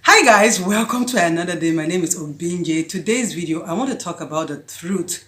Hi guys, welcome to another day. My name is Obinje. Today's video, I want to talk about the truth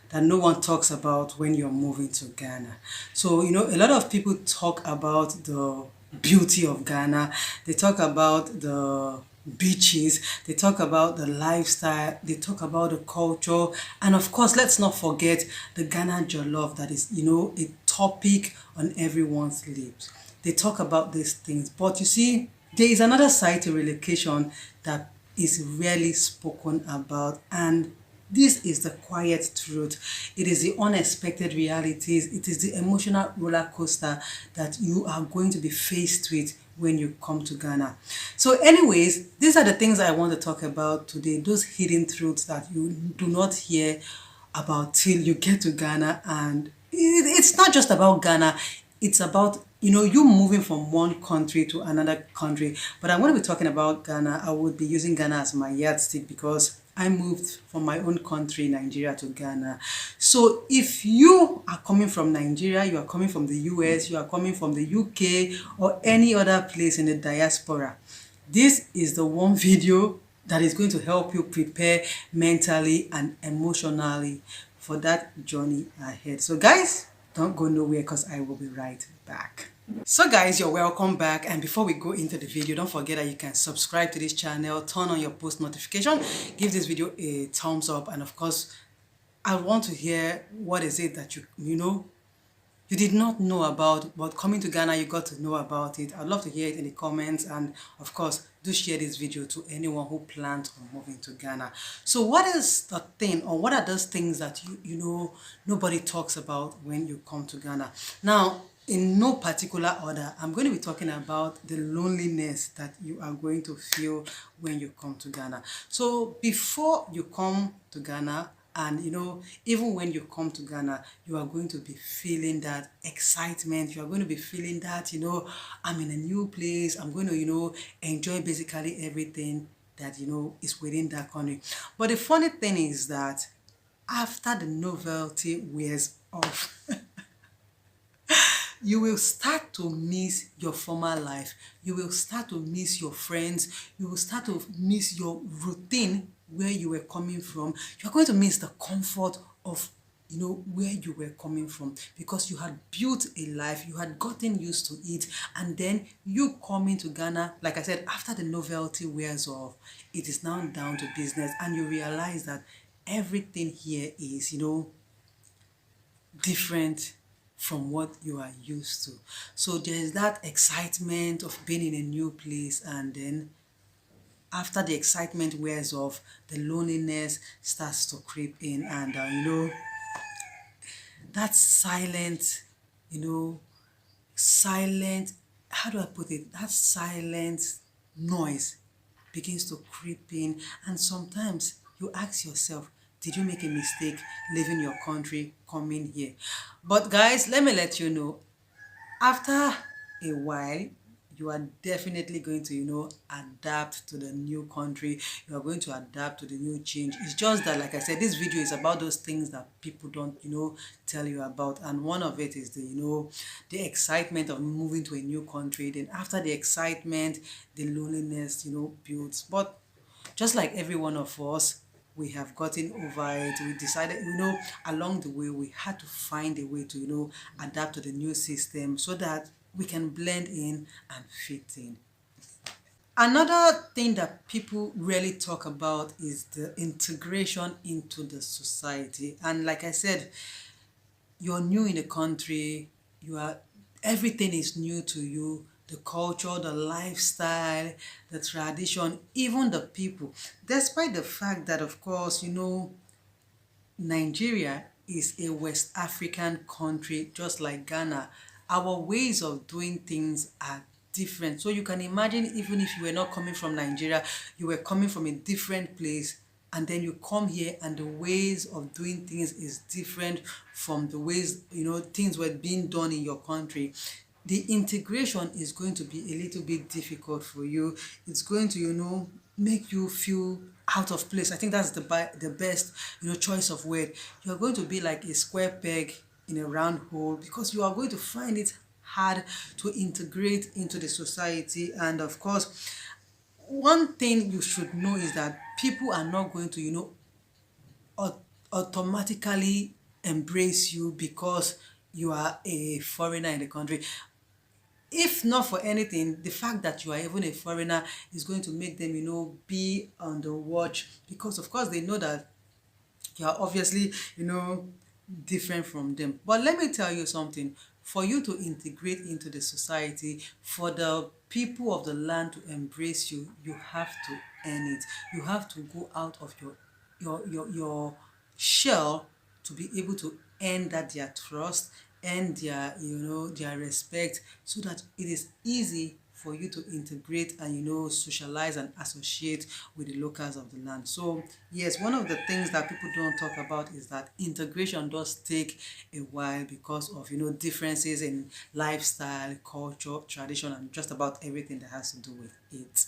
that no one talks about when you're moving to Ghana. So, a lot of people talk about the beauty of Ghana. They talk about the beaches, they talk about the lifestyle, they talk about the culture, and of course, let's not forget the Ghana jollof that is, a topic on everyone's lips. They talk about these things, but you see, there is another side to relocation that is rarely spoken about, and this is the quiet truth. It is the unexpected realities. It is the emotional roller coaster that you are going to be faced with when you come to Ghana. So, anyways, these are the things I want to talk about today. Those hidden truths that you do not hear about till you get to Ghana. And it's not just about Ghana, it's about you moving from one country to another country. But I'm going to be talking about Ghana. I would be using Ghana as my yardstick because I moved from my own country, Nigeria, to Ghana. So if you are coming from Nigeria, you are coming from the US, you are coming from the UK, or any other place in the diaspora, this is the one video that is going to help you prepare mentally and emotionally for that journey ahead. So guys, don't go nowhere because I will be right back. So guys, you're welcome back, and before we go into the video, don't forget that you can subscribe to this channel, turn on your post notification, give this video a thumbs up, and of course I want to hear what is it that you did not know about, but coming to Ghana, you got to know about it. I'd love to hear it in the comments, and of course, do share this video to anyone who plans on moving to Ghana. So what is the thing, or what are those things that nobody talks about when you come to Ghana? Now, in no particular order, I'm going to be talking about the loneliness that you are going to feel when you come to Ghana. So before you come to Ghana, and even when you come to Ghana, you are going to be feeling that excitement. You are going to be feeling that, I'm in a new place. I'm going to, enjoy basically everything that, is within that country. But the funny thing is that after the novelty wears off, you will start to miss your former life. You will start to miss your friends. You will start to miss your routine where you were coming from. You're going to miss the comfort of where you were coming from, because you had built a life, you had gotten used to it, and then you coming to Ghana, like I said, after the novelty wears off, it is now down to business, and you realize that everything here is different from what you are used to. So there's that excitement of being in a new place, and then after the excitement wears off, the loneliness starts to creep in, and that silent, silent, how do I put it? That silent noise begins to creep in, and sometimes you ask yourself, did you make a mistake leaving your country, coming here? But guys, let me let you know, after a while, you are definitely going to, adapt to the new country. You are going to adapt to the new change. It's just that, like I said, this video is about those things that people don't, tell you about. And one of it is the excitement of moving to a new country. Then after the excitement, the loneliness, builds. But just like every one of us, we have gotten over it. We decided, along the way, we had to find a way to, adapt to the new system so that we can blend in and fit in. Another thing that people rarely talk about is the integration into the society. And like I said, you're new in the country, everything is new to you, the culture, the lifestyle, the tradition, even the people. Despite the fact that, of course, Nigeria is a West African country just like Ghana, our ways of doing things are different. So you can imagine, even if you were not coming from Nigeria, you were coming from a different place, and then you come here and the ways of doing things is different from the ways things were being done in your country. The integration is going to be a little bit difficult for you. It's going to make you feel out of place. I think that's the best choice of word. You're going to be like a square peg in a round hole, because you are going to find it hard to integrate into the society. And of course, one thing you should know is that people are not going to, automatically embrace you because you are a foreigner in the country. If not for anything, the fact that you are even a foreigner is going to make them, be on the watch, because of course they know that you are obviously, different from them. But let me tell you something. For you to integrate into the society, for the people of the land to embrace you, you have to earn it. You have to go out of your shell to be able to earn that their trust, earn their, their respect, so that it is easy for you to integrate and, socialize and associate with the locals of the land. So yes, one of the things that people don't talk about is that integration does take a while because of, differences in lifestyle, culture, tradition, and just about everything that has to do with it.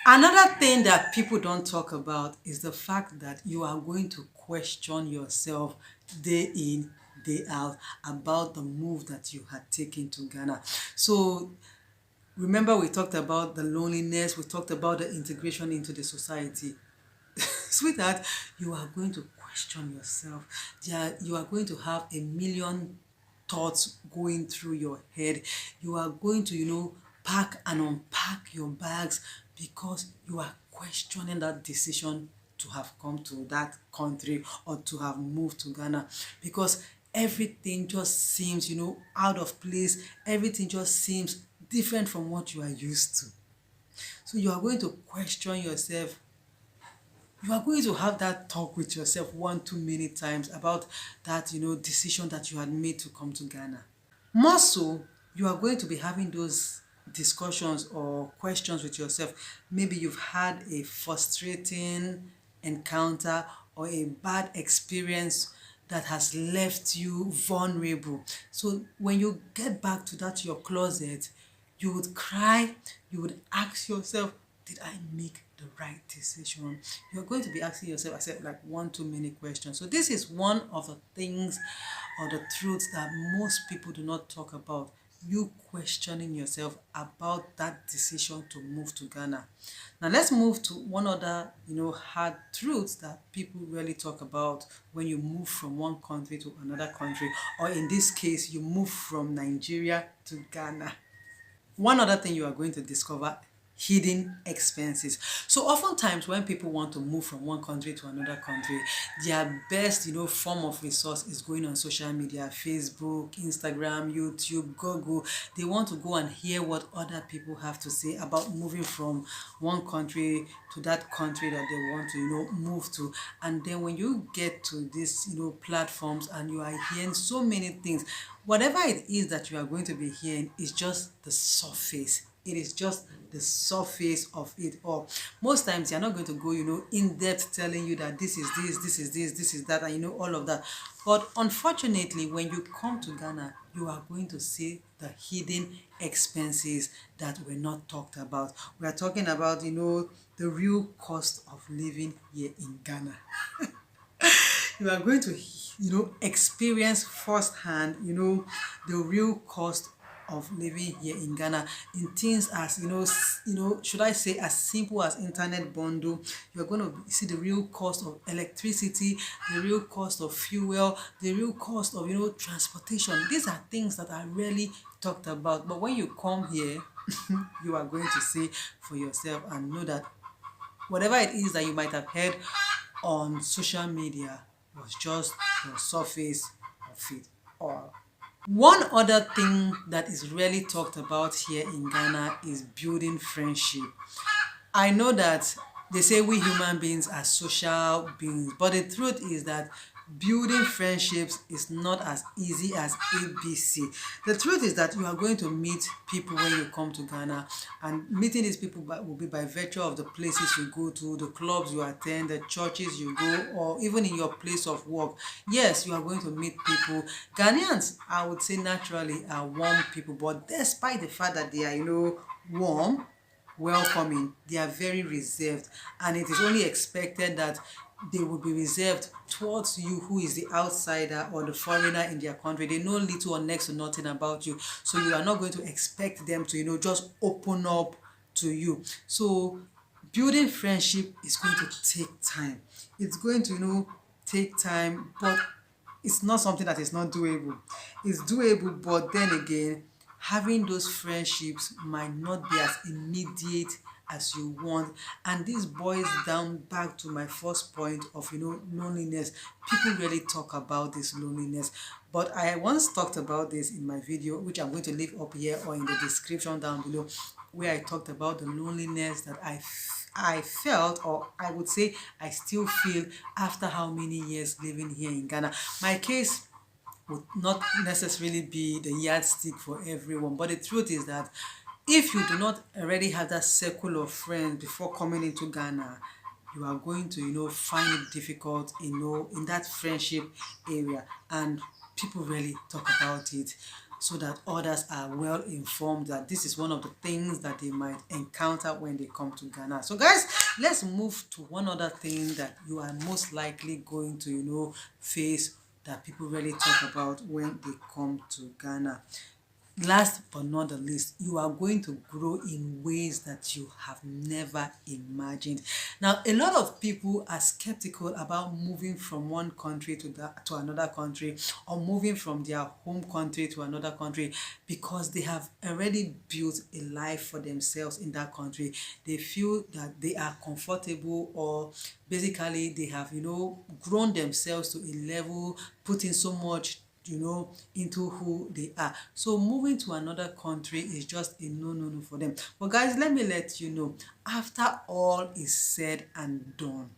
Another thing that people don't talk about is the fact that you are going to question yourself day in, day out about the move that you had taken to Ghana. So remember, we talked about the loneliness, we talked about the integration into the society. Sweetheart, you are going to question yourself. You are going to have a million thoughts going through your head. You are going to, pack and unpack your bags because you are questioning that decision to have come to that country or to have moved to Ghana, because everything just seems, out of place. Everything just seems different from what you are used to. So you are going to question yourself. You are going to have that talk with yourself one too many times about that, decision that you had made to come to Ghana. More so, you are going to be having those discussions or questions with yourself. Maybe you've had a frustrating encounter or a bad experience that has left you vulnerable. So when you get back to that your closet, you would cry, you would ask yourself, did I make the right decision? You're going to be asking yourself, I said, like one too many questions. So this is one of the things or the truths that most people do not talk about. You questioning yourself about that decision to move to Ghana. Now let's move to one other, hard truths that people really talk about when you move from one country to another country, or in this case, you move from Nigeria to Ghana. One other thing you are going to discover: hidden expenses. So oftentimes when people want to move from one country to another country, their best, form of resource is going on social media, Facebook, Instagram, YouTube, Google. They want to go and hear what other people have to say about moving from one country to that country that they want to, move to. And then when you get to these, platforms and you are hearing so many things, whatever it is that you are going to be hearing is just the surface. It is just the surface of it all. Most times you're not going to go, in depth telling you that this is this, this is this, this is that, and all of that. But unfortunately, when you come to Ghana, you are going to see the hidden expenses that were not talked about. We are talking about, the real cost of living here in Ghana. You are going to, experience firsthand, the real cost of living here in Ghana, in things as, should I say, as simple as internet bundle. You're going to see the real cost of electricity, the real cost of fuel, the real cost of, transportation. These are things that are really talked about. But when you come here, you are going to see for yourself and know that whatever it is that you might have heard on social media was just the surface of it all. One other thing that is rarely talked about here in Ghana is building friendship. I know that they say we human beings are social beings, but the truth is that building friendships is not as easy as ABC. The truth is that you are going to meet people when you come to Ghana, and meeting these people will be by virtue of the places you go to, the clubs you attend, the churches you go, or even in your place of work. Yes, you are going to meet people. Ghanaians, I would say naturally, are warm people, but despite the fact that they are, warm, welcoming, they are very reserved, and it is only expected that they will be reserved towards you, who is the outsider or the foreigner in their country. They know little or next to nothing about you, so you are not going to expect them to, just open up to you. So building friendship is going to take time. It's going to, take time, but it's not something that is not doable. It's doable, but then again, having those friendships might not be as immediate as you want. And this boils down back to my first point of, loneliness. People really talk about this loneliness, but I once talked about this in my video, which I'm going to leave up here or in the description down below, where I talked about the loneliness that I felt, or I would say I still feel after how many years living here in Ghana. My case would not necessarily be the yardstick for everyone, but the truth is that if you do not already have that circle of friends before coming into Ghana, you are going to, find it difficult, in that friendship area, and people really talk about it so that others are well informed that this is one of the things that they might encounter when they come to Ghana. So guys, let's move to one other thing that you are most likely going to, face, that people really talk about when they come to Ghana. Last but not the least, you are going to grow in ways that you have never imagined. Now, a lot of people are skeptical about moving from one country to another country, or moving from their home country to another country, because they have already built a life for themselves in that country. They feel that they are comfortable, or basically they have, grown themselves to a level, put in so much into who they are. So moving to another country is just a no for them. But guys, let me let you know, after all is said and done,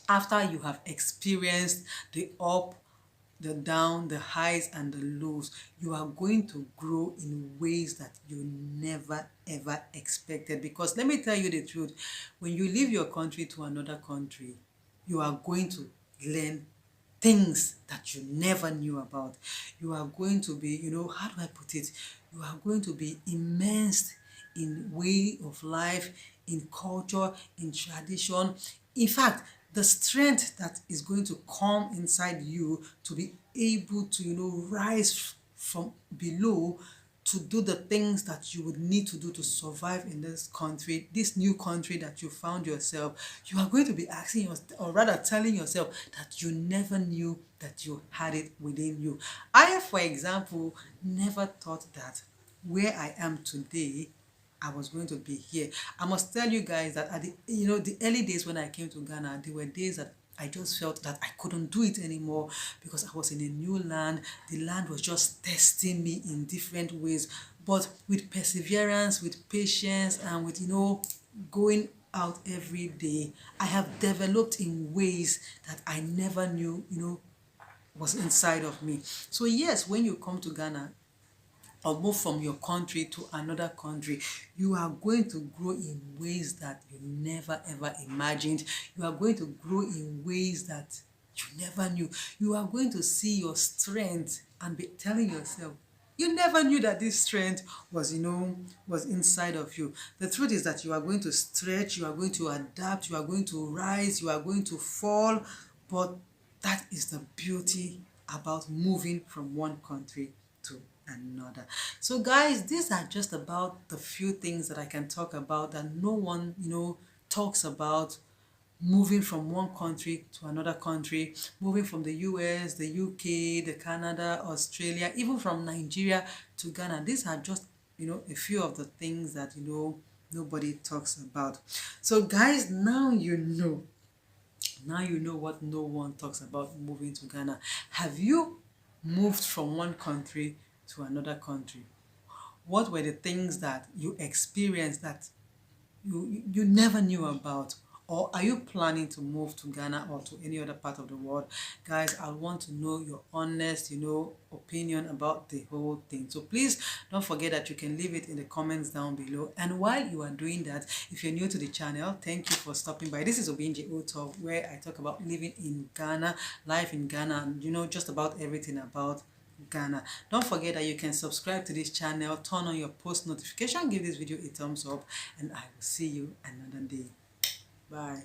after you have experienced the up, the down, the highs and the lows, you are going to grow in ways that you never ever expected. Because let me tell you the truth, when you leave your country to another country, you are going to learn things that you never knew about. You are going to be, how do I put it? You are going to be immersed in way of life, in culture, in tradition. In fact, the strength that is going to come inside you to be able to, rise from below to do the things that you would need to do to survive in this country, this new country that you found yourself. You are going to be asking yourself, or rather telling yourself, that you never knew that you had it within you. I, for example, never thought that where I am today, I was going to be here. I must tell you guys that at the early days when I came to Ghana, there were days that I just felt that I couldn't do it anymore, because I was in a new land. The land was just testing me in different ways. But with perseverance, with patience, and with, going out every day, I have developed in ways that I never knew, was inside of me. So yes, when you come to Ghana, or move from your country to another country, you are going to grow in ways that you never ever imagined. You are going to grow in ways that you never knew. You are going to see your strength and be telling yourself, you never knew that this strength was, was inside of you. The truth is that you are going to stretch, you are going to adapt, you are going to rise, you are going to fall, but that is the beauty about moving from one country to another. So guys, these are just about the few things that I can talk about that no one, talks about. Moving from one country to another country, moving from the US, the UK, the Canada, Australia, even from Nigeria to Ghana. These are just, a few of the things that, nobody talks about. So guys, now you know. Now you know what no one talks about moving to Ghana. Have you moved from one country to another country? What were the things that you experienced that you never knew about? Or are you planning to move to Ghana or to any other part of the world? Guys, I want to know your honest, opinion about the whole thing. So please don't forget that you can leave it in the comments down below. And while you are doing that, if you're new to the channel, thank you for stopping by. This is Obinje Talk, where I talk about living in Ghana, life in Ghana, and just about everything about Ghana. Don't forget that you can subscribe to this channel, turn on your post notification, give this video a thumbs up, and I will see you another day. Bye.